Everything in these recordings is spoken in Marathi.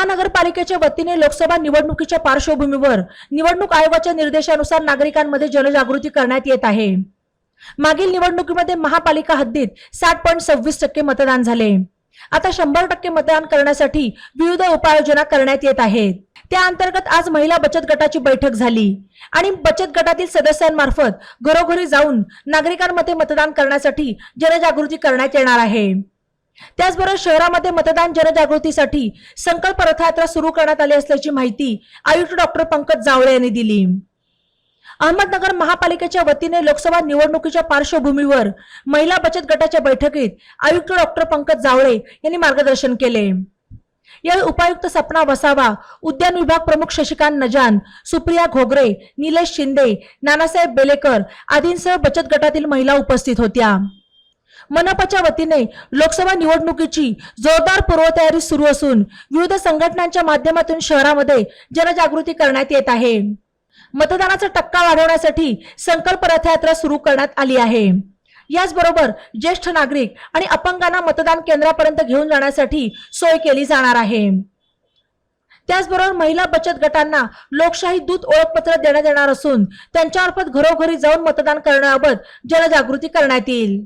महानगरपालिकेच्या वतीने लोकसभा निवडणुकीच्या पार्श्वभूमीवर निवडणूक आयोगाच्या निर्देशानुसार नागरिकांमध्ये जनजागृती करण्यात येत आहे। मागील निवडणुकीमध्ये महापालिका हद्दीत 60.26% मतदान झाले। आता 100% मतदान करण्यासाठी विविध उपाययोजना करण्यात येत आहेत। त्या अंतर्गत आज महिला बचत गटाची बैठक झाली आणि बचत गटातील सदस्यांमार्फत घरोघरी जाऊन नागरिकांमध्ये मतदान करण्यासाठी जनजागृती करण्यात येणार आहे। त्याचबरोबर शहरामध्ये मतदान जनजागृतीसाठी संकल्प रथयात्रा सुरू करण्यात आली असल्याची माहिती आयुक्त डॉक्टर पंकज जावळे यांनी दिली। अहमदनगर महापालिकेच्या वतीने लोकसभा निवडणुकीच्या पार्श्वभूमीवर महिला बचत गटाच्या बैठकीत आयुक्त डॉक्टर पंकज जावळे यांनी मार्गदर्शन केले। यावेळी उपायुक्त सपना वसावा, उद्यान विभाग प्रमुख शशिकांत नजान, सुप्रिया घोगरे, निलेश शिंदे, नानासाहेब बेलेकर आदींसह बचत गटातील महिला उपस्थित होत्या। मनपाच्या वतीने लोकसभा निवडणुकीची जोरदार पूर्वतयारी सुरू असून विविध संघटनांच्या माध्यमातून शहरामध्ये जनजागृती करण्यात येत आहे। मतदानाचा टक्का वाढवण्यासाठी संकल्प रथयात्रा सुरू करण्यात आली आहे। याचबरोबर ज्येष्ठ नागरिक आणि अपंगांना मतदान केंद्रापर्यंत घेऊन जाण्यासाठी सोय केली जाणार आहे। त्याचबरोबर महिला बचत गटांना लोकशाही दूत ओळखपत्र देण्यात येणार असून त्यांच्यामार्फत घरोघरी जाऊन मतदान करण्याबाबत जनजागृती करण्यात येईल।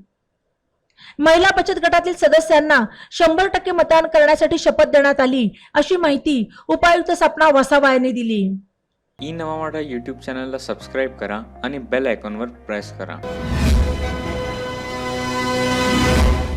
महिला बचत गटातील सदस्यांना 100% मतदान करण्यासाठी शपथ देण्यात आली अशी माहिती उपायुक्त सपना वसावा यांनी दिली। ई नवा मराठा यूट्यूब चॅनलला सबस्क्राईब करा आणि बेल आयकॉनवर प्रेस करा।